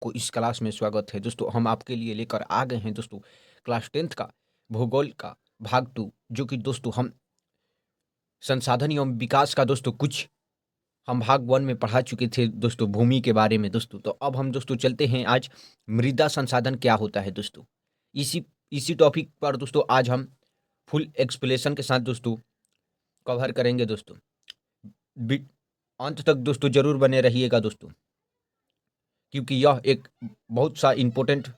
को इस क्लास में स्वागत है दोस्तों। हम आपके लिए लेकर आ गए हैं दोस्तों क्लास 10th का भूगोल का भाग 2, जो कि दोस्तों हम संसाधन एवं विकास का दोस्तों कुछ हम भाग 1 में पढ़ा चुके थे दोस्तों, भूमि के बारे में दोस्तों। तो अब हम दोस्तों चलते हैं आज मृदा संसाधन क्या होता है दोस्तों। इसी इसी टॉपिक पर दोस्तों आज हम फुल एक्सप्लेनेशन के साथ दोस्तों कवर करेंगे दोस्तों। अंत तक दोस्तों जरूर बने रहिएगा दोस्तों, क्योंकि यह एक बहुत सा इंपॉर्टेंट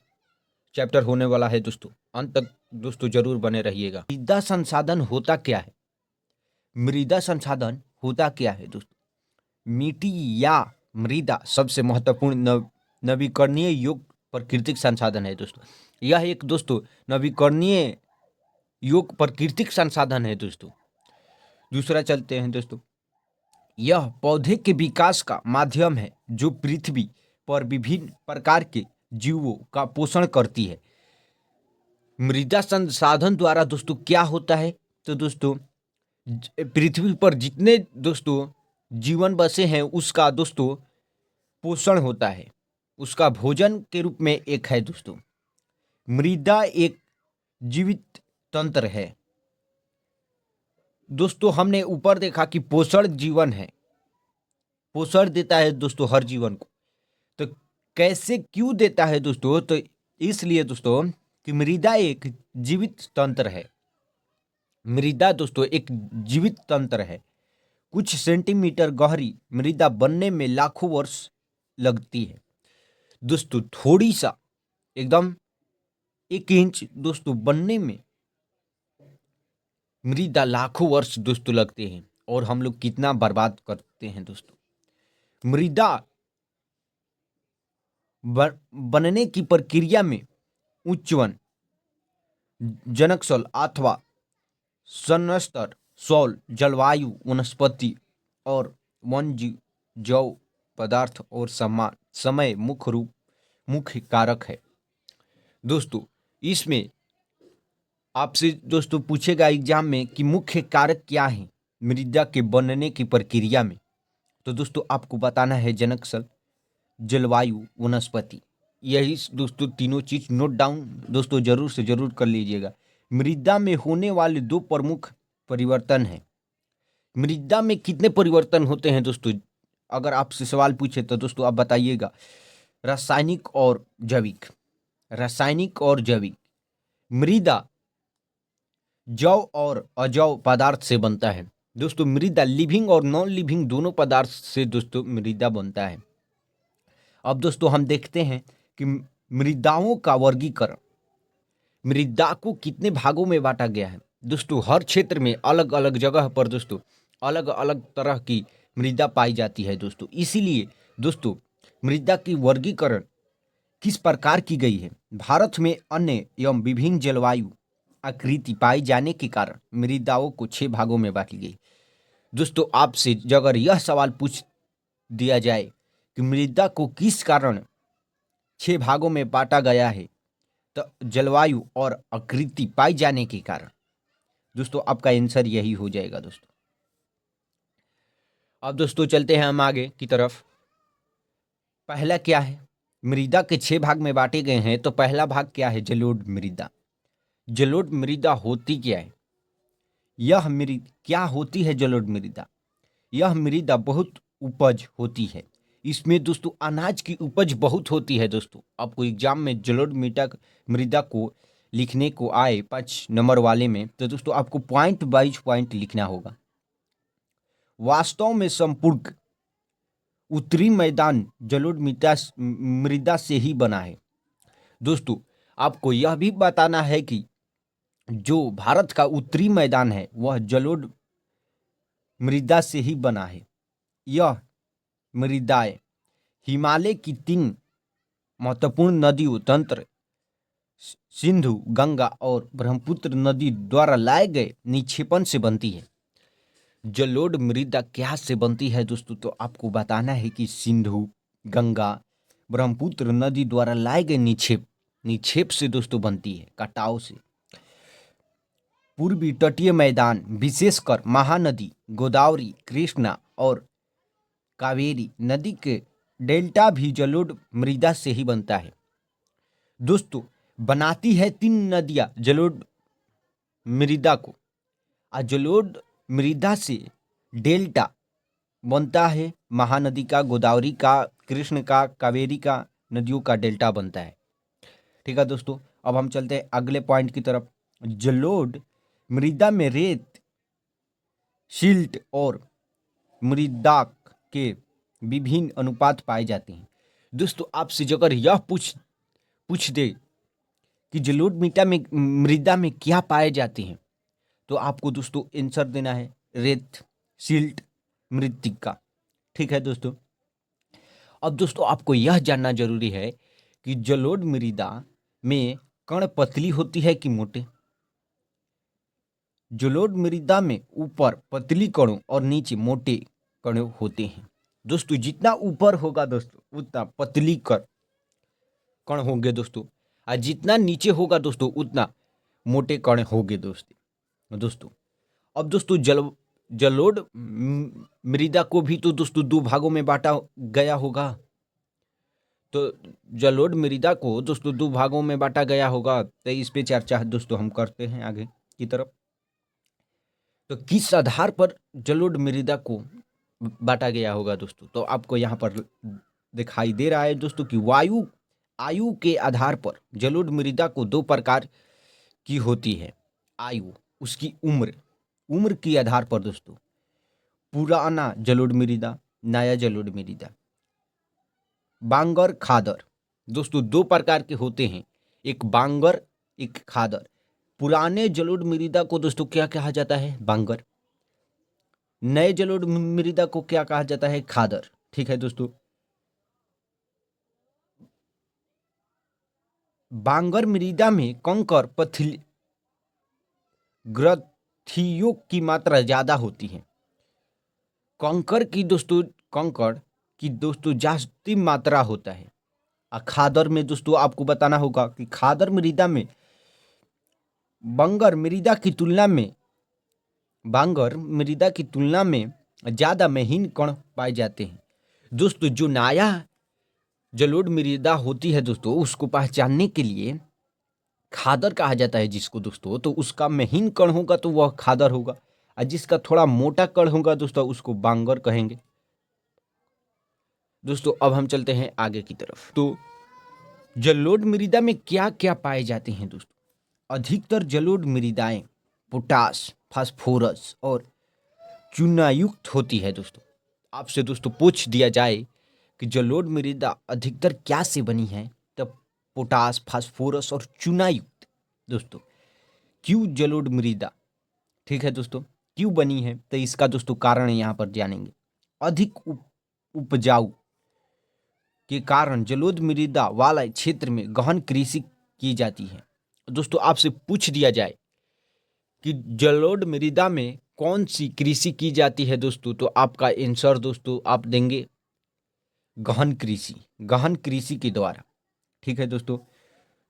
चैप्टर होने वाला है दोस्तों। अंत तक दोस्तों जरूर बने रहिएगा। मृदा संसाधन होता क्या है? मृदा संसाधन होता क्या है दोस्तों? मिट्टी या मृदा सबसे महत्वपूर्ण नवीकरणीय योग्य प्राकृतिक संसाधन है दोस्तों। यह एक दोस्तों नवीकरणीय योग्य प्राकृतिक संसाधन है दोस्तों। दूसरा चलते हैं दोस्तों, यह पौधे के विकास का माध्यम है जो पृथ्वी पर विभिन्न प्रकार के जीवों का पोषण करती है। मृदा संसाधन द्वारा दोस्तों क्या होता है? तो दोस्तों पृथ्वी पर जितने दोस्तों जीवन बसे हैं उसका दोस्तों पोषण होता है, उसका भोजन के रूप में एक है दोस्तों। मृदा एक जीवित तंत्र है दोस्तों। हमने ऊपर देखा कि पोषण जीवन है, पोषण देता है दोस्तों हर जीवन को। तो कैसे क्यों देता है दोस्तों? तो इसलिए दोस्तों कि मृदा एक जीवित तंत्र है। मृदा दोस्तों एक जीवित तंत्र है। कुछ सेंटीमीटर गहरी मृदा बनने में लाखों वर्ष लगती है दोस्तों। थोड़ी सा एकदम 1 इंच दोस्तों बनने में मृदा लाखों वर्ष दोस्तों लगते हैं, और हम लोग कितना बर्बाद करते हैं दोस्तों। मृदा बनने की प्रक्रिया में उच्चवन जनकसल अथवा सनस्तर सौल जलवायु वनस्पति और वन्यजीव जैव पदार्थ और समय मुख्य कारक है दोस्तों। इसमें आपसे दोस्तों पूछेगा एग्जाम में कि मुख्य कारक क्या है मृदा के बनने की प्रक्रिया में। तो दोस्तों आपको बताना है जनकसल, जलवायु, वनस्पति। यही दोस्तों तीनों चीज नोट डाउन दोस्तों जरूर से जरूर कर लीजिएगा। मृदा में होने वाले 2 प्रमुख परिवर्तन हैं। मृदा में कितने परिवर्तन होते हैं दोस्तों? अगर आपसे सवाल पूछे तो दोस्तों आप बताइएगा। रासायनिक और जैविक। रासायनिक और जैविक। मृदा जैव और अजैव पदार्थ से बनता है दोस्तों। मृदा लिविंग और नॉन लिविंग दोनों पदार्थ से दोस्तों मृदा बनता है। अब दोस्तों हम देखते हैं कि मृदाओं का वर्गीकरण। मृदा को कितने भागों में बांटा गया है दोस्तों? हर क्षेत्र में अलग अलग जगह पर दोस्तों अलग अलग तरह की मृदा पाई जाती है दोस्तों। इसीलिए दोस्तों मृदा की वर्गीकरण किस प्रकार की गई है? भारत में अन्य एवं विभिन्न जलवायु आकृति पाई जाने के कारण मृदाओं को 6 भागों में बांटी गई दोस्तों। आपसे अगर यह सवाल पूछ दिया जाए कि मृदा को किस कारण 6 भागों में बांटा गया है, तो जलवायु और आकृति पाई जाने के कारण दोस्तों आपका आंसर यही हो जाएगा दोस्तों। अब दोस्तों चलते हैं हम आगे की तरफ। पहला क्या है? मृदा के 6 भाग में बांटे गए हैं, तो पहला भाग क्या है? जलोढ़ मृदा। जलोढ़ मृदा होती क्या है? क्या होती है जलोढ़ मृदा? यह मृदा बहुत उपज होती है। इसमें दोस्तों अनाज की उपज बहुत होती है दोस्तों। आपको एग्जाम में जलोढ़ मृदा को लिखने को आए 5 नंबर वाले में, तो दोस्तों आपको पॉइंट बाइज पॉइंट लिखना होगा। वास्तव में संपूर्ण उत्तरी मैदान जलोढ़ मृदा से ही बना है दोस्तों। आपको यह भी बताना है कि जो भारत का उत्तरी मैदान है वह जलोढ़ मृदा से ही बना है। यह मृदाएं हिमालय की 3 महत्वपूर्ण नदियों तंत्र सिंधु, गंगा और ब्रह्मपुत्र नदी द्वारा लाए गए निक्षेपण से बनती है। जलोढ़ मृदा क्या से बनती है दोस्तों? तो आपको बताना है कि सिंधु, गंगा, ब्रह्मपुत्र नदी द्वारा लाए गए निक्षेप से दोस्तों बनती है, कटाव से। पूर्वी तटीय मैदान विशेषकर महानदी गोदावरी, कृष्णा और कावेरी नदी के डेल्टा भी जलोढ़ मृदा से ही बनता है दोस्तों। बनाती है 3 नदियां जलोढ़ मृदा को। जलोढ़ मृदा से डेल्टा बनता है, महानदी का, गोदावरी का, कृष्ण का, कावेरी का, नदियों का डेल्टा बनता है। ठीक है दोस्तों, अब हम चलते हैं अगले पॉइंट की तरफ। जलोढ़ मृदा में रेत, सिल्ट और मृदाक के विभिन्न अनुपात पाए जाते हैं। दोस्तों आपसे अगर यह पूछ दे कि जलोढ़ मृदा में क्या पाए जाते हैं, तो आपको दोस्तों आंसर देना है रेत, सिल्ट, मृत्तिका। ठीक है दोस्तों, अब दोस्तों आपको यह जानना जरूरी है कि जलोढ़ मृदा में कण पतली होती है कि मोटे। जलोढ़ मृदा में ऊपर पतली कणों और नीचे मोटे कणों होते हैं। दोस्तों जितना ऊपर होगा दोस्तों उतना पतली कण होंगे दोस्तों, और जितना नीचे होगा दोस्तों उतना मोटे कण होंगे दोस्तों। अब दोस्तों जलोढ़ मृदा को भी तो दोस्तों 2 भागों में बांटा गया होगा। तो जलोढ़ मृदा को दोस्तों 2 भागों में बांटा गया होगा, तो इस पे चर्चा दोस्तों हम करते हैं आगे की तरफ। तो किस आधार पर जलोढ़ मृदा को बांटा गया होगा दोस्तों, तो आपको यहाँ पर दिखाई दे रहा है दोस्तों कि आयु के आधार पर जलोढ़ मृदा को 2 प्रकार की होती है। आयु, उसकी उम्र के आधार पर दोस्तों, पुराना जलोढ़ मृदा, नया जलोढ़ मृदा। बांगर, खादर दोस्तों 2 प्रकार के होते हैं, एक बांगर, एक खादर। पुराने जलोढ़ मृदा को दोस्तों क्या कहा जाता है? बांगर। नए जलोढ़ मृदा को क्या कहा जाता है? खादर। ठीक है दोस्तों, बांगर मृदा में कंकर पथली ग्रंथियों की मात्रा ज्यादा होती है। कंकड़ की दोस्तों जास्ती मात्रा होता है। खादर में दोस्तों आपको बताना होगा कि खादर मृदा में बांगर मृदा की तुलना में ज्यादा महीन कण पाए जाते हैं। दोस्तों जो नया जलोढ़ मृदा होती है दोस्तों, उसको पहचानने के लिए खादर कहा जाता है जिसको दोस्तों, तो उसका महीन कण होगा तो वह खादर होगा, और जिसका थोड़ा मोटा कण होगा दोस्तों उसको बांगर कहेंगे। दोस्तों अब हम चलते हैं आगे की तरफ। तो जलोढ़ मृदा में क्या क्या पाए जाते हैं दोस्तों? अधिकतर जलोढ़ मृदाएं पोटास, फास्फोरस और चूनायुक्त होती है दोस्तों। आपसे दोस्तों पूछ दिया जाए कि जलोढ़ मृदा अधिकतर क्या से बनी है, तब पोटास, फास्फोरस और चूनायुक्त। दोस्तों क्यों जलोढ़ मृदा, ठीक है दोस्तों, क्यों बनी है, तो इसका दोस्तों कारण यहाँ पर जानेंगे। अधिक उपजाऊ के कारण जलोढ़ मृदा वाला क्षेत्र में गहन कृषि की जाती है। दोस्तों आपसे पूछ दिया जाए कि जलोढ़ मृदा में कौन सी कृषि की जाती है दोस्तों, तो आपका आंसर दोस्तों आप देंगे गहन कृषि के द्वारा। ठीक है दोस्तों,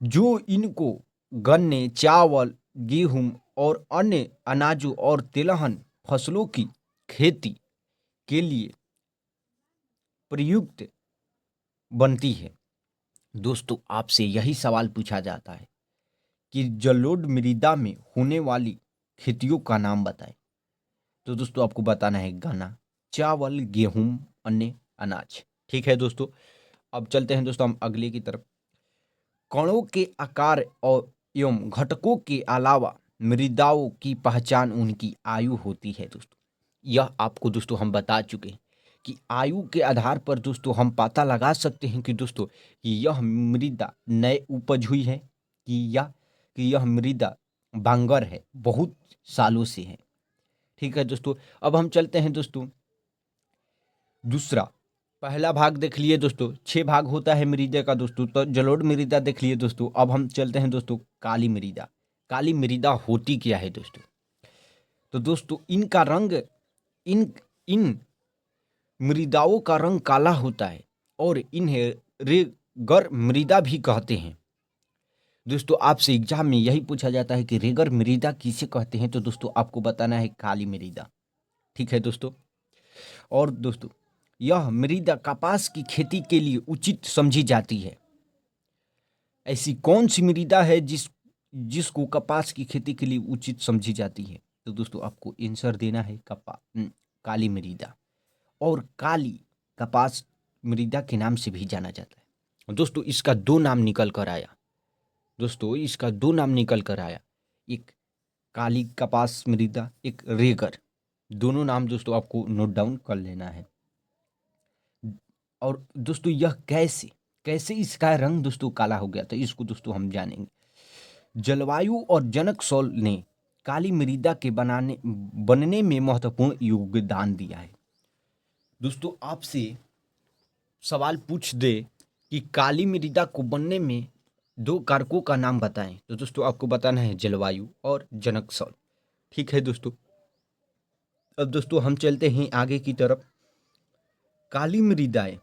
जो इनको गन्ने, चावल, गेहूं और अन्य अनाजों और तिलहन फसलों की खेती के लिए प्रयुक्त बनती है। दोस्तों आपसे यही सवाल पूछा जाता है कि जलोढ़ मृदा में होने वाली खेतियों का नाम बताएं, तो दोस्तों आपको बताना है गन्ना, चावल, गेहूं, अन्य अनाज। ठीक है दोस्तों, अब चलते हैं दोस्तों हम अगले की तरफ। कणों के आकार और एवं घटकों के अलावा मृदाओं की पहचान उनकी आयु होती है दोस्तों। यह आपको दोस्तों हम बता चुके हैं कि आयु के आधार पर दोस्तों हम पता लगा सकते हैं कि दोस्तों कि यह मृदा नए उपज हुई है कि यह मृदा बांगर है, बहुत सालों से है। ठीक है दोस्तों, अब हम चलते हैं दोस्तों दूसरा। पहला भाग देख लिए दोस्तों, 6 भाग होता है मृदा का दोस्तों, तो जलोढ़ मृदा देख लिए दोस्तों। अब हम चलते हैं दोस्तों काली मृदा। काली मृदा होती क्या है दोस्तों, तो दोस्तों इनका रंग, इन मृदाओं का रंग काला होता है और इन्हें रेगर मृदा भी कहते हैं। दोस्तों आपसे एग्जाम में यही पूछा जाता है कि रेगर मृदा किसे कहते हैं, तो दोस्तों आपको बताना है काली मृदा। ठीक है दोस्तों, और दोस्तों यह मृदा कपास की खेती के लिए उचित समझी जाती है। ऐसी कौन सी मृदा है जिसको कपास की खेती के लिए उचित समझी जाती है? तो दोस्तों आपको आंसर देना है काली मृदा। और काली कपास मृदा के नाम से भी जाना जाता है। दोस्तों इसका दो नाम निकल कर आया। एक काली कपास मृदा, एक रेगर। दोनों नाम दोस्तों आपको नोट डाउन कर लेना है। और दोस्तों यह कैसे इसका रंग दोस्तों काला हो गया, तो इसको दोस्तों हम जानेंगे। जलवायु और जनक सॉल ने काली मृदा के बनने में महत्वपूर्ण योगदान दिया है। दोस्तों आपसे सवाल पूछ दे कि काली मृदा को बनने में दो कारकों का नाम बताएं, तो दोस्तों आपको बताना है जलवायु और जनक सॉल। ठीक है दोस्तों, अब दोस्तों हम चलते हैं आगे की तरफ। काली मृदाएं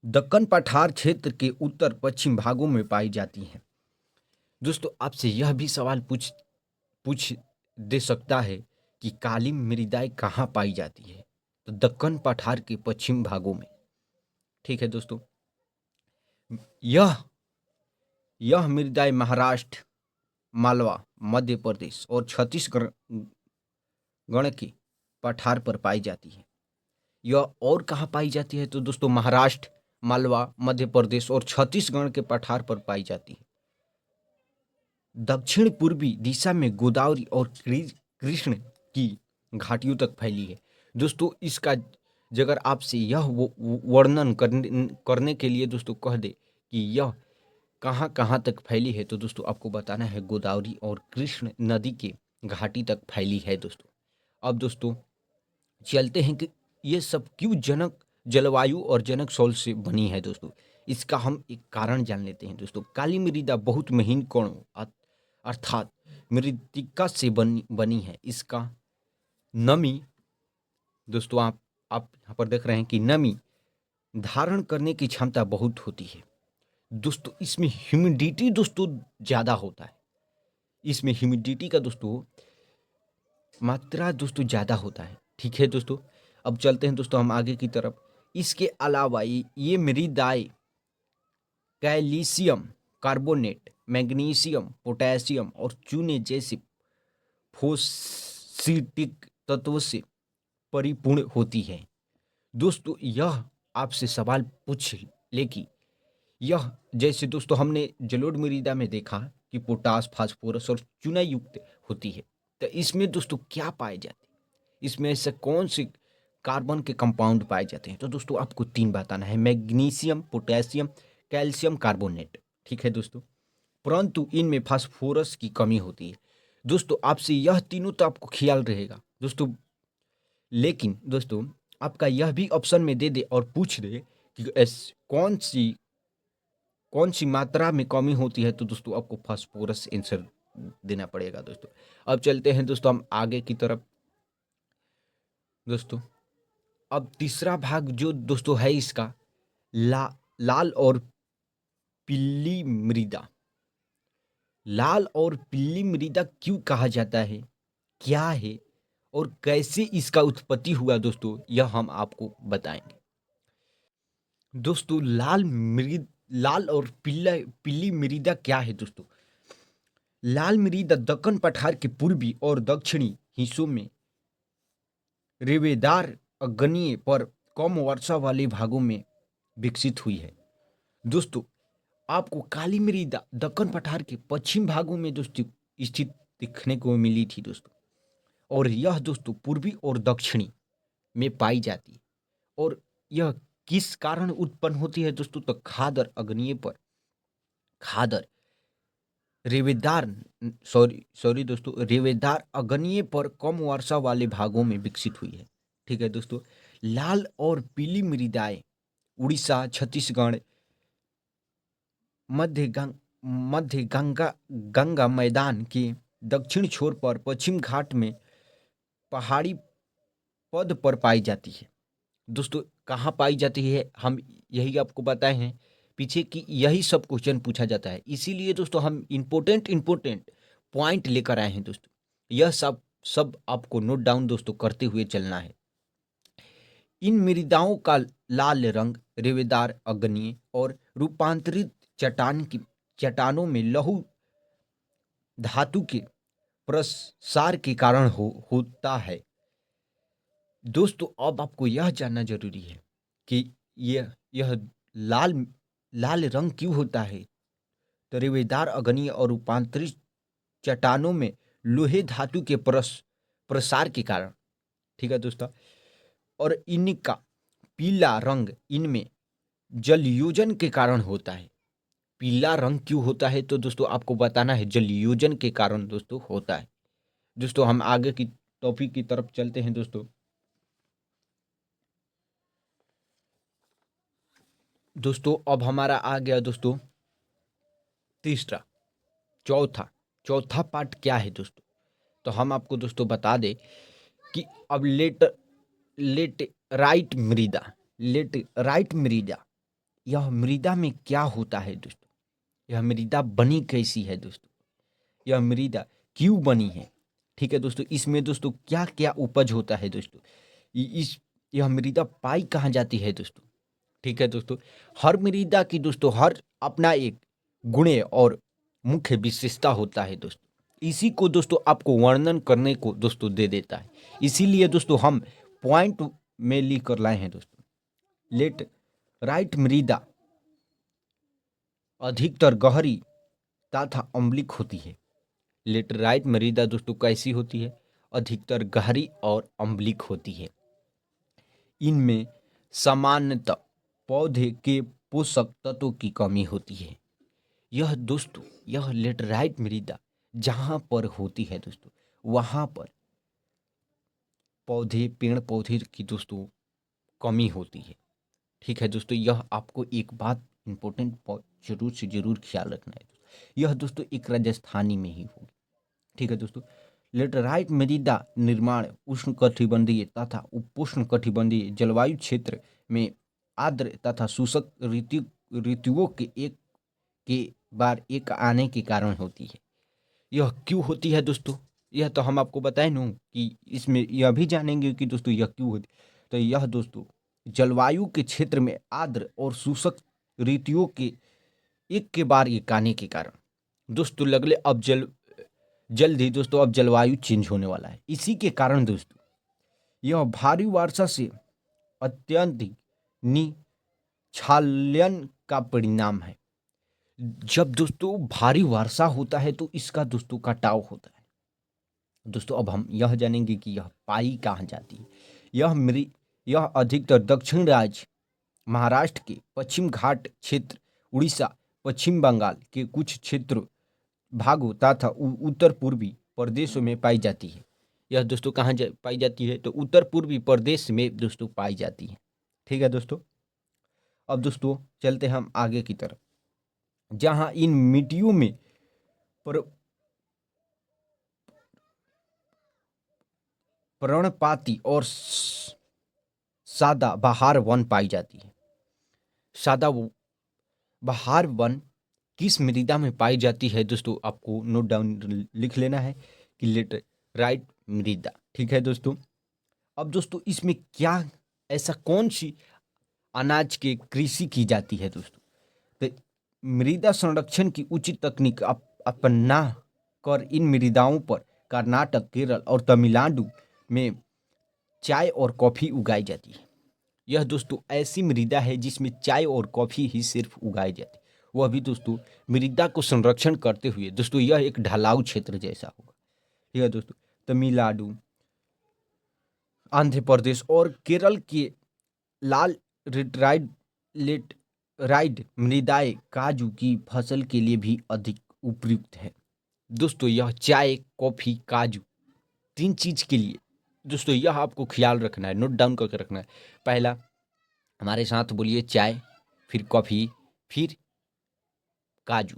दक्कन पठार क्षेत्र के उत्तर पश्चिम भागों में पाई जाती हैं। दोस्तों आपसे यह भी सवाल पूछ दे सकता है कि काली मृदाएं कहाँ पाई जाती है, तो दक्कन पठार के पश्चिम भागों में। ठीक है दोस्तों, यह मृदाएं महाराष्ट्र, मालवा, मध्य प्रदेश और छत्तीसगढ़ के पठार पर पाई जाती है। यह और कहाँ पाई जाती है, तो दोस्तों महाराष्ट्र, मालवा, मध्य प्रदेश और छत्तीसगढ़ के पठार पर पाई जाती है। दक्षिण पूर्वी दिशा में गोदावरी और कृष्ण की घाटियों तक फैली है। दोस्तों इसका अगर आपसे यह वर्णन करने के लिए दोस्तों कह दे कि यह कहाँ कहाँ तक फैली है, तो दोस्तों आपको बताना है गोदावरी और कृष्ण नदी के घाटी तक फैली है दोस्तों। अब दोस्तों चलते हैं कि ये सब क्यों जलवायु और जनक सॉल से बनी है। दोस्तों इसका हम एक कारण जान लेते हैं। दोस्तों काली मृदा बहुत महीन कणों अर्थात मृत्तिका से बनी है। इसका नमी, दोस्तों आप यहाँ पर देख रहे हैं कि नमी धारण करने की क्षमता बहुत होती है। दोस्तों इसमें ह्यूमिडिटी दोस्तों ज़्यादा होता है। इसमें ह्यूमिडिटी का दोस्तों मात्रा दोस्तों ज़्यादा होता है। ठीक है दोस्तों, अब चलते हैं दोस्तों हम आगे की तरफ। इसके अलावा ये मृदाएं कैल्शियम कार्बोनेट, मैग्नीशियम, पोटेशियम और चूने जैसे फोस्फेटिक तत्वों से परिपूर्ण होती है। दोस्तों यह आपसे सवाल पूछ ले कि यह जैसे दोस्तों हमने जलोढ़ मृदा में देखा कि पोटास, फास्फोरस और चूना युक्त होती है, तो इसमें दोस्तों क्या पाए जाते हैं, इसमें ऐसे कौन से कार्बन के कंपाउंड पाए जाते हैं, तो दोस्तों आपको तीन बताना है: मैग्नीशियम, पोटेशियम, कैल्शियम कार्बोनेट। ठीक है दोस्तों, परंतु इनमें फास्फोरस की कमी होती है। दोस्तों आपसे यह तीनों तो आपको ख्याल रहेगा दोस्तों, लेकिन दोस्तों आपका यह भी ऑप्शन में दे दे और पूछ दे कि कौन सी मात्रा में कमी होती है, तो दोस्तों आपको फास्फोरस आंसर देना पड़ेगा। दोस्तों अब चलते हैं दोस्तों हम आगे की तरफ। दोस्तों अब तीसरा भाग जो दोस्तों है इसका लाल और पीली मृदा। लाल और पीली मृदा क्यों कहा जाता है, क्या है और कैसे इसका उत्पत्ति हुआ, दोस्तों यह हम आपको बताएंगे। दोस्तों लाल और पीली मृदा क्या है। दोस्तों लाल मृदा दक्कन पठार के पूर्वी और दक्षिणी हिस्सों में रेवेदार अग्नीय पर कम वर्षा वाले भागों में विकसित हुई है। दोस्तों आपको काली मृदा दक्कन पठार के पश्चिम भागों में दोस्तों स्थित दिखने को मिली थी दोस्तों, और यह दोस्तों पूर्वी और दक्षिणी में पाई जाती है। और यह किस कारण उत्पन्न होती है दोस्तों, तो खादर अग्नीय पर रेवेदार अग्नीय पर कम वर्षा वाले भागों में विकसित हुई है। ठीक है दोस्तों, लाल और पीली मृदाएं उड़ीसा, छत्तीसगढ़, मध्य गंगा मैदान के दक्षिण छोर पर पश्चिम घाट में पहाड़ी पद पर पाई जाती है। दोस्तों कहाँ पाई जाती है हम यही आपको बताए हैं पीछे कि यही सब क्वेश्चन पूछा जाता है, इसीलिए दोस्तों हम इम्पोर्टेंट पॉइंट लेकर आए हैं। दोस्तों यह सब सब आपको नोट डाउन दोस्तों करते हुए चलना है। इन मृदाओं का लाल रंग रेवेदार, अग्नीय और रूपांतरित चट्टानों में लौह धातु के प्रसार के कारण होता है। दोस्तों अब आपको यह जानना जरूरी है कि यह लाल लाल रंग क्यों होता है। तो रेवेदार, अग्नीय और रूपांतरित चट्टानों में लोहे धातु के प्रसार के कारण, ठीक है दोस्तों। और इनका पीला रंग इनमें जल योजन के कारण होता है। पीला रंग क्यों होता है तो दोस्तों आपको बताना है, जल योजन के कारण दोस्तों होता है। दोस्तों हम आगे की टॉपिक की तरफ चलते हैं दोस्तों। दोस्तों अब हमारा आ गया दोस्तों तीसरा, चौथा पार्ट क्या है दोस्तों। तो हम आपको दोस्तों बता दें कि अब लेटराइट मृदा, यह मृदा में क्या होता है दोस्तों, यह मृदा बनी कैसी है दोस्तों, यह मृदा क्यों बनी है, ठीक है दोस्तों। इसमें दोस्तों क्या क्या उपज होता है दोस्तों, यह मृदा पाई कहाँ जाती है दोस्तों, ठीक है दोस्तों। हर मृदा की दोस्तों हर अपना एक गुण और मुख्य विशेषता होता है दोस्तों। इसी को दोस्तों आपको वर्णन करने को दोस्तों दे देता है। इसीलिए दोस्तों हम पॉइंट में लिख कर लाए हैं दोस्तों। लेटराइट मृदा अधिकतर गहरी तथा अम्लीक होती है। लेटराइट मृदा दोस्तों कैसी होती है, अधिकतर गहरी और अम्लीक होती है। इनमें सामान्यतः पौधे के पोषक तत्वों की कमी होती है। यह लेटराइट मृदा जहां पर होती है दोस्तों, वहां पर पेड़ पौधे की दोस्तों कमी होती है, ठीक है दोस्तों। यह आपको एक बात इंपॉर्टेंट जरूर से जरूर ख्याल रखना है दोस्तों। यह दोस्तों एक राजस्थानी में ही होगी, ठीक है दोस्तों। लेटराइट मृदा निर्माण उष्ण कटिबंधीय तथा उपोष्ण कटिबंधीय जलवायु क्षेत्र में आर्द्र तथा शुष्क ऋतुओं के बार एक आने के कारण होती है। यह क्यों होती है दोस्तों, यह तो हम आपको बताए ना कि इसमें यह भी जानेंगे कि दोस्तों यह क्यों होती। तो यह दोस्तों जलवायु के क्षेत्र में आर्द्र और शुष्क ऋतुओं के एक के बार एक आने के कारण दोस्तों लगले अब जल्द ही दोस्तों अब जलवायु चेंज होने वाला है। इसी के कारण दोस्तों यह भारी वर्षा से अत्यंत निछालन का परिणाम है। जब दोस्तों भारी वर्षा होता है तो इसका दोस्तों कटाव होता है। दोस्तों अब हम यह जानेंगे कि यह पाई कहाँ जाती है। यह अधिकतर दक्षिण राज्य महाराष्ट्र के पश्चिम घाट क्षेत्र, उड़ीसा, पश्चिम बंगाल के कुछ क्षेत्रों भागों तथा उत्तर पूर्वी प्रदेशों में पाई जाती है। यह दोस्तों कहाँ पाई जाती है तो उत्तर पूर्वी प्रदेश में दोस्तों पाई जाती है, ठीक है दोस्तों। अब दोस्तों चलते हम आगे की तरफ, जहां इन मिट्टियों में पर्णपाती और सादा बहार वन पाई जाती है। सादा बहार वन किस मृदा में पाई जाती है दोस्तों, आपको नोट डाउन लिख लेना है कि लेटराइट मृदा, ठीक है दोस्तों। अब दोस्तों इसमें क्या ऐसा कौन सी अनाज की कृषि की जाती है दोस्तों, तो मृदा संरक्षण की उचित तकनीक अपना कर इन मृदाओं पर कर्नाटक, केरल और तमिलनाडु में चाय और कॉफी उगाई जाती है। यह दोस्तों ऐसी मृदा है जिसमें चाय और कॉफी ही सिर्फ उगाई जाती है। वह भी दोस्तों मृदा को संरक्षण करते हुए दोस्तों यह एक ढलाऊ क्षेत्र जैसा होगा, ठीक है दोस्तों। तमिलनाडु, आंध्र प्रदेश और केरल के लाल लेटराइट मृदाएं काजू की फसल के लिए भी अधिक उपयुक्त है। दोस्तों यह चाय, कॉफी, काजू तीन चीज के लिए दोस्तों यह आपको ख्याल रखना है, नोट डाउन करके रखना है। पहला हमारे साथ बोलिए, चाय, फिर कॉफी, फिर काजू,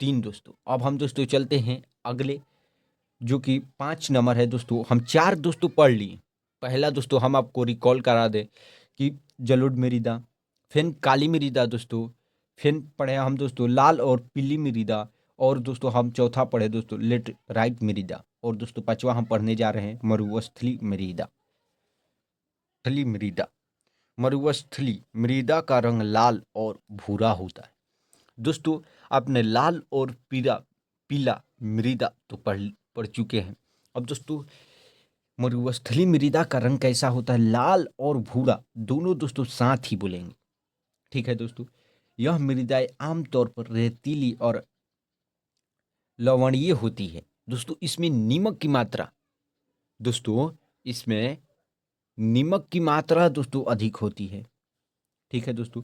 तीन दोस्तों। अब हम दोस्तों चलते हैं अगले, जो कि 5 नंबर है दोस्तों। हम 4 दोस्तों पढ़ लिए। पहला दोस्तों हम आपको रिकॉल करा दें कि जलोढ़ मृदा, फिर काली मृदा दोस्तों, फिर पढ़े हम दोस्तों लाल और पीली मृदा, और दोस्तों हम चौथा पढ़े दोस्तों लेटराइट मृदा, और दोस्तों पांचवा हम पढ़ने जा रहे हैं मरुस्थलीय मृदा। स्थलीय मृदा, मरुस्थलीय मृदा का रंग लाल और भूरा होता है। दोस्तों आपने लाल और पीला पीला मृदा तो पढ़ चुके हैं। अब दोस्तों मरुस्थलीय मृदा का रंग कैसा होता है, लाल और भूरा दोनों दोस्तों साथ ही बोलेंगे। ठीक है दोस्तों, यह मृदाएं आमतौर पर रेतीली और लवणीय होती है। दोस्तों इसमें नीमक की मात्रा, दोस्तों इसमें नीमक की मात्रा दोस्तों अधिक होती है। ठीक है दोस्तों,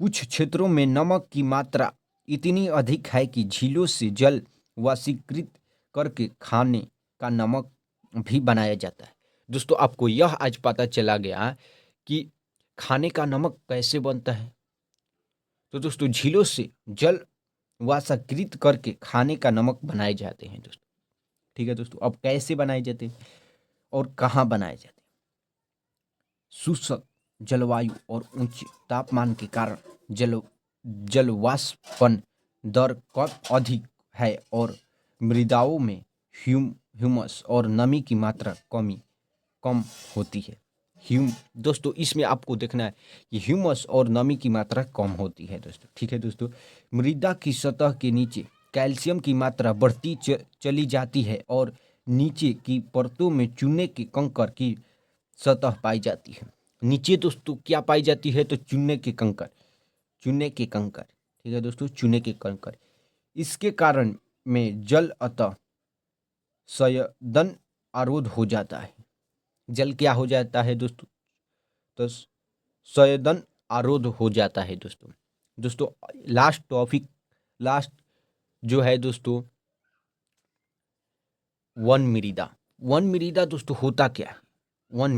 कुछ क्षेत्रों में नमक की मात्रा इतनी अधिक है कि झीलों से जल वाष्पीकृत करके खाने का नमक भी बनाया जाता है। दोस्तों आपको यह आज पता चला गया कि खाने का नमक कैसे बनता है। तो दोस्तों झीलों से जल वाष्पीकृत करके खाने का नमक बनाए जाते हैं दोस्तों। ठीक है दोस्तों, अब कैसे बनाए जाते हैं और कहाँ बनाए जाते हैं। शुष्क जलवायु और उच्च तापमान के कारण जलवाष्पन दर कम अधिक है और मृदाओं में ह्यूमस और नमी की मात्रा कम होती है। दोस्तों इसमें आपको देखना है कि ह्यूमस और नमी की मात्रा कम होती है दोस्तों। ठीक है दोस्तों, मृदा की सतह के नीचे कैल्शियम की मात्रा बढ़ती चली जाती है और नीचे की परतों में चूने के कंकड़ की सतह पाई जाती है। नीचे दोस्तों क्या पाई जाती है, तो चूने के कंकड़। ठीक है दोस्तों, चूने के कंकड़। इसके कारण में जल अतः संयदन अवरोध हो जाता है। जल क्या हो जाता है दोस्तों, तो संयदन अवरोध हो जाता है दोस्तों। दोस्तों लास्ट जो है दोस्तों वन मृदा दोस्तों होता क्या है। वन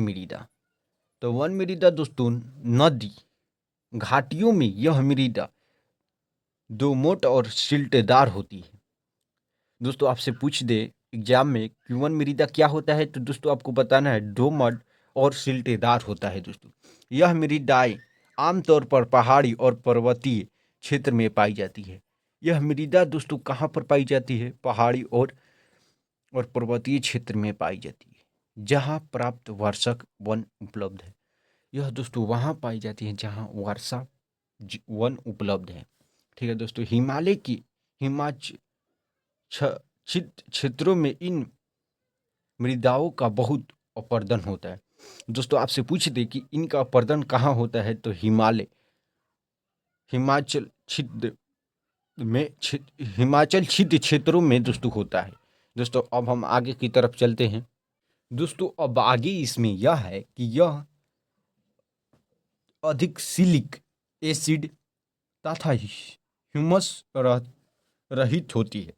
मृदा दोस्तों नदी घाटियों में यह मृदा दोमट और सिल्टेदार होती है। दोस्तों आपसे पूछ दे एग्जाम में कि वन मृदा क्या होता है, तो दोस्तों आपको बताना है दोमट और सिल्टेदार होता है दोस्तों। यह मृदाएं आमतौर पर पहाड़ी और पर्वतीय क्षेत्र में पाई जाती है। यह मृदा दोस्तों कहाँ पर पाई जाती है, पहाड़ी और पर्वतीय क्षेत्र में पाई जाती है जहाँ प्राप्त वर्षा वन उपलब्ध है। यह दोस्तों वहाँ पाई जाती है जहाँ वर्षा वन उपलब्ध है। ठीक है दोस्तों, हिमालय की हिमाच्छादित क्षेत्रों में इन मृदाओं का बहुत अपर्दन होता है। दोस्तों आपसे पूछ दे कि इनका अपर्दन कहाँ होता है, तो हिमाचल छिद्र क्षेत्रों में दोस्तों होता है। दोस्तों अब हम आगे की तरफ चलते हैं। दोस्तों अब आगे इसमें यह है कि यह अधिक सिलिक एसिड तथा ह्यूमस रहित होती है।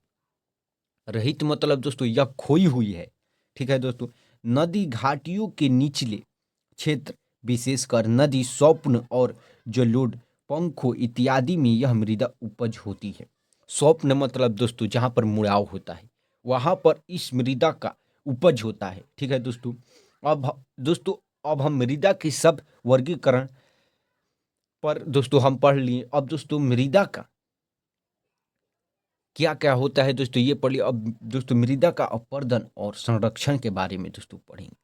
रहित मतलब दोस्तों यह खोई हुई है। ठीक है दोस्तों, नदी घाटियों के निचले क्षेत्र विशेषकर नदी स्वप्न और जलोढ़ पंखों इत्यादि में यह मृदा उपज होती है। स्वप्न मतलब दोस्तों जहाँ पर मुड़ाव होता है वहाँ पर इस मृदा का उपज होता है। ठीक है दोस्तों, अब हम मृदा के सब वर्गीकरण पर दोस्तों हम पढ़ लिए। अब दोस्तों मृदा का क्या क्या होता है दोस्तों ये पढ़िए। अब दोस्तों मृदा का अपर्दन और संरक्षण के बारे में दोस्तों पढ़ेंगे।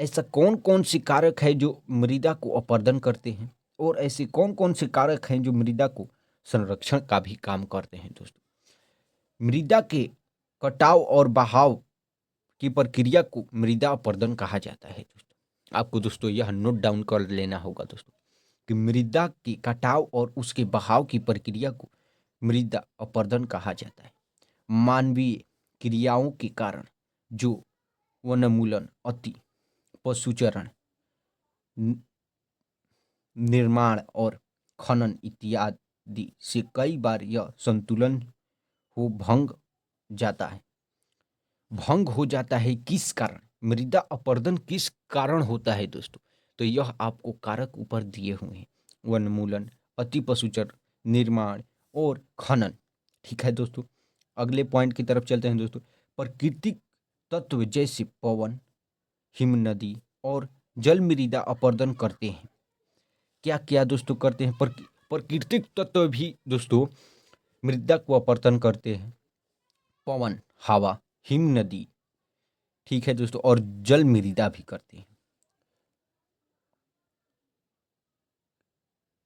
ऐसा कौन कौन से कारक है जो मृदा को अपर्दन करते हैं और ऐसे कौन कौन से कारक हैं जो मृदा को संरक्षण का भी काम करते हैं। दोस्तों मृदा के कटाव और बहाव की प्रक्रिया को मृदा अपर्दन कहा जाता है। दोस्तों आपको दोस्तों यह नोट डाउन कर लेना होगा दोस्तों कि मृदा के कटाव और उसके बहाव की प्रक्रिया को मृदा अपर्दन कहा जाता है। मानवीय क्रियाओं के कारण जो वनोन्मूलन, अति पशुचरण, निर्माण और खनन इत्यादि से कई बार यह संतुलन भंग हो जाता है। किस कारण मृदा अपरदन किस कारण होता है दोस्तों, तो यह आपको कारक ऊपर दिए हुए हैं। वनोन्मूलन, अति पशुचरण, निर्माण और खनन। ठीक है दोस्तों, अगले पॉइंट की तरफ चलते हैं दोस्तों। प्राकृतिक तत्व जैसे पवन, हिमनदी और जल मृदा अपरदन करते हैं। क्या क्या दोस्तों करते हैं, प्राकृतिक तत्व भी दोस्तों मृदा को अपरदन करते हैं। पवन हवा, हिम नदी, ठीक है दोस्तों, और जल मृदा भी करते हैं।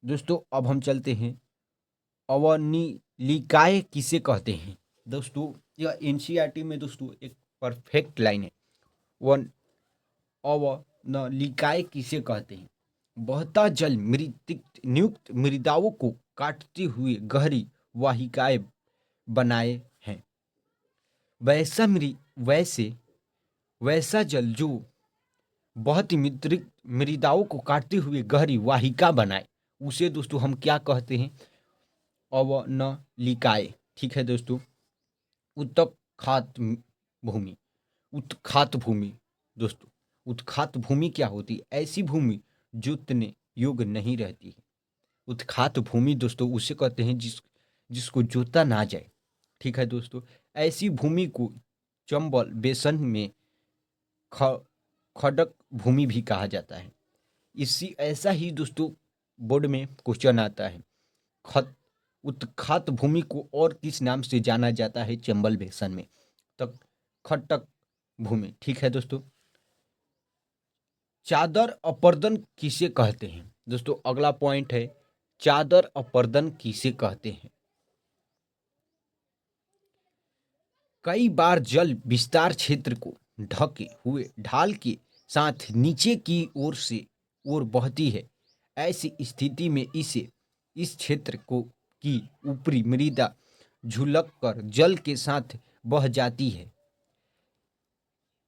दोस्तों अब हम चलते हैं, अवनिलिकाएँ किसे कहते हैं। दोस्तों यह एनसीईआरटी में दोस्तों एक परफेक्ट लाइन है। वन अवनलिकाएँ किसे कहते हैं? बहता जल मृतिक नियुक्त मृदाओं को काटते हुए गहरी वाहिकाएं बनाए हैं। वैसा मृ वैसे वैसा जल जो बहुत ही मृदाओं को काटते हुए गहरी वाहिका बनाए, उसे दोस्तों हम क्या कहते हैं? अवनलिकाएँ, ठीक है दोस्तों। उत्तखात भूमि, उत्खात भूमि दोस्तों, उत्खात भूमि क्या होती है? ऐसी भूमि जोतने योग्य नहीं रहती है। उत्खात भूमि दोस्तों उसे कहते हैं जिसको जोता ना जाए, ठीक है दोस्तों। ऐसी भूमि को चंबल बेसन में ख खड़क भूमि भी कहा जाता है। इसी ऐसा ही दोस्तों बोर्ड में क्वेश्चन आता है। खत उत्खात भूमि को और किस नाम से जाना जाता है चंबल बेसन में? तक खट्टक भूमि, ठीक है दोस्तों। चादर अपर्दन किसे कहते हैं? दोस्तों अगला पॉइंट है, चादर अपर्दन किसे कहते हैं? कई बार जल विस्तार क्षेत्र को ढके हुए ढाल के साथ नीचे की ओर से ओर बहती है। ऐसी स्थिति में इस क्षेत्र को की ऊपरी मृदा झुलक कर जल के साथ बह जाती है।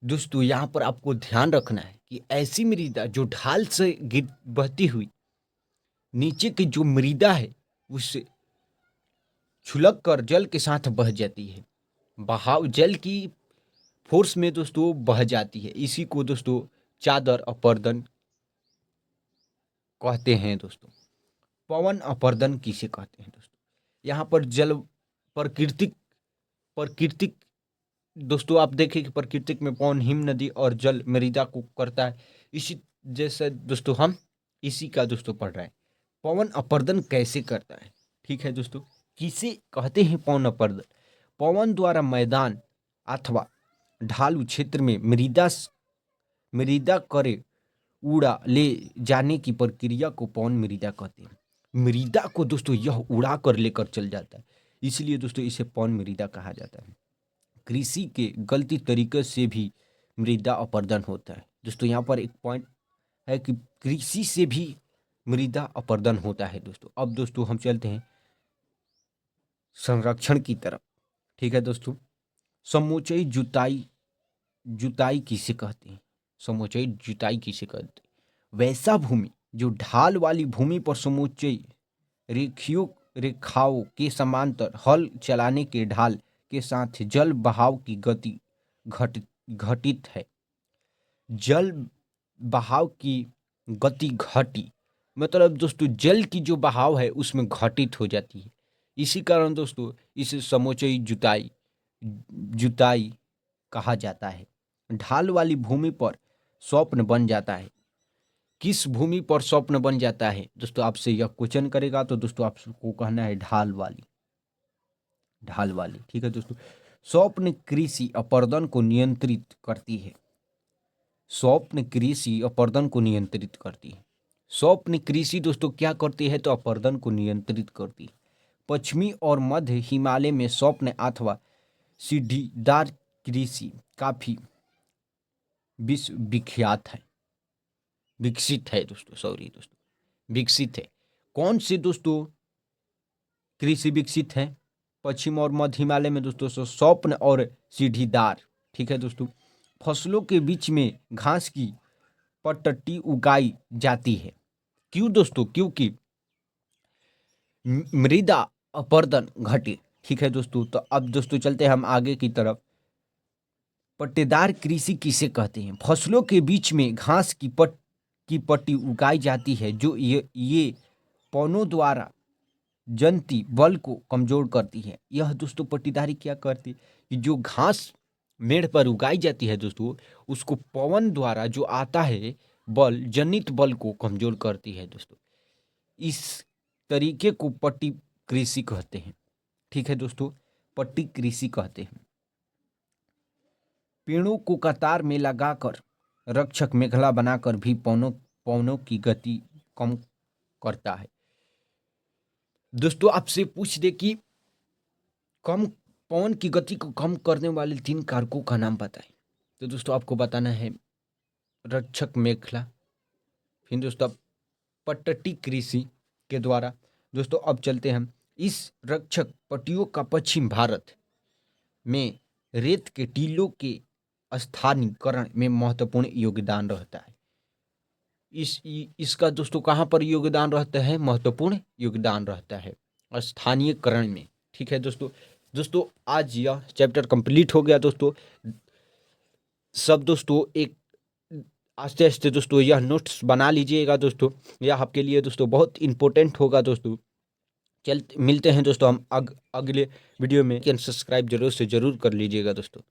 दोस्तों यहाँ पर आपको ध्यान रखना है कि ऐसी मृदा जो ढाल से गिर बहती हुई नीचे की जो मृदा है उससे छुलक कर जल के साथ बह जाती है। बहाव जल की फोर्स में दोस्तों बह जाती है। इसी को दोस्तों चादर अपर्दन कहते हैं दोस्तों। पवन अपर्दन किसे कहते हैं दोस्तों? यहाँ पर जल प्राकृतिक प्राकृतिक दोस्तों आप देखें कि प्राकृतिक में पवन हिम नदी और जल मृदा को करता है। इसी जैसे दोस्तों हम इसी का दोस्तों पढ़ रहे हैं। पवन अपर्दन कैसे करता है, ठीक है दोस्तों। किसे कहते हैं पवन अपर्दन? पवन द्वारा मैदान अथवा ढालू क्षेत्र में मृदा करे उड़ा ले जाने की प्रक्रिया को पवन मृदा कहते हैं। मृदा को दोस्तों यह उड़ा कर लेकर चल जाता है, इसलिए दोस्तों इसे पवन मृदा कहा जाता है। कृषि के गलती तरीके से भी मृदा अपर्दन होता है। दोस्तों यहाँ पर एक पॉइंट है कि कृषि से भी मृदा अपर्दन होता है दोस्तों। अब दोस्तों हम चलते हैं संरक्षण की तरफ, ठीक है दोस्तों। समोच्चयी जुताई किसे कहते हैं? समोच्चयी जुताई किसे कहते हैं? वैसा भूमि जो ढाल वाली भूमि पर समोच्चयी रेखाओं के समांतर हल चलाने के ढाल के साथ जल बहाव की गति घटित है। जल बहाव की गति घटी मतलब दोस्तों जल की जो बहाव है उसमें घटित हो जाती है। इसी कारण दोस्तों इसे समोच्चयी जुताई कहा जाता है। ढाल वाली भूमि पर स्वप्न बन जाता है। किस भूमि पर स्वप्न बन जाता है दोस्तों? आपसे यह क्वेश्चन करेगा तो दोस्तों आपको कहना है ढाल वाली, ठीक है दोस्तों। स्वप्न कृषि अपर्दन को नियंत्रित करती है। स्वप्न कृषि अपर्दन को नियंत्रित करती है। स्वप्न कृषि दोस्तों क्या करती है? तो अपर्दन को नियंत्रित करती है। पश्चिमी और मध्य हिमालय में स्वप्न अथवा सीढ़ीदार कृषि काफी विख्यात है, विकसित है दोस्तों, सॉरी दोस्तों, विकसित है। कौन से दोस्तों कृषि विकसित है? पश्चिम और मध्य हिमालय में दोस्तों स्वप्न और सीढ़ीदार, ठीक है दोस्तों। फसलों के बीच में घास की पट्टी उगाई जाती है। क्यों दोस्तों? क्योंकि मृदा अपर्दन घटे, ठीक है दोस्तों। तो अब दोस्तों चलते हैं हम आगे की तरफ। पट्टेदार कृषि किसे कहते हैं? फसलों के बीच में घास की पट्टी उगाई जाती है जो ये पौनों द्वारा जनती बल को कमजोर करती है। यह दोस्तों पट्टीदारी क्या करती है कि जो घास मेड़ पर उगाई जाती है दोस्तों उसको पवन द्वारा जो आता है बल, जनित बल को कमजोर करती है दोस्तों। इस तरीके को पट्टी कृषि कहते हैं, ठीक है दोस्तों, पट्टी कृषि कहते हैं। पेड़ों को कतार में लगाकर रक्षक मेखला बनाकर भी पवनों की गति कम करता है। दोस्तों आपसे पूछ दे कि पवन की गति को कम करने वाले 3 कारकों का नाम बताएं। तो दोस्तों आपको बताना है रक्षक मेखला, फिर दोस्तों पट्टटी कृषि के द्वारा। दोस्तों अब चलते हैं, इस रक्षक पट्टियों का पश्चिम भारत में रेत के टीलों के स्थानीयकरण में महत्वपूर्ण योगदान रहता है। इसका दोस्तों कहाँ पर योगदान रहता है? महत्वपूर्ण योगदान रहता है स्थानीयकरण में। ठीक है दोस्तों आज यह चैप्टर कंप्लीट हो गया। दोस्तों सब दोस्तों एक आस्ते आस्ते दोस्तों यह नोट्स बना लीजिएगा दोस्तों, यह आपके लिए दोस्तों बहुत इंपॉर्टेंट होगा दोस्तों। मिलते हैं दोस्तों हम अगले वीडियो में। सब्सक्राइब जरूर से जरूर कर लीजिएगा दोस्तों।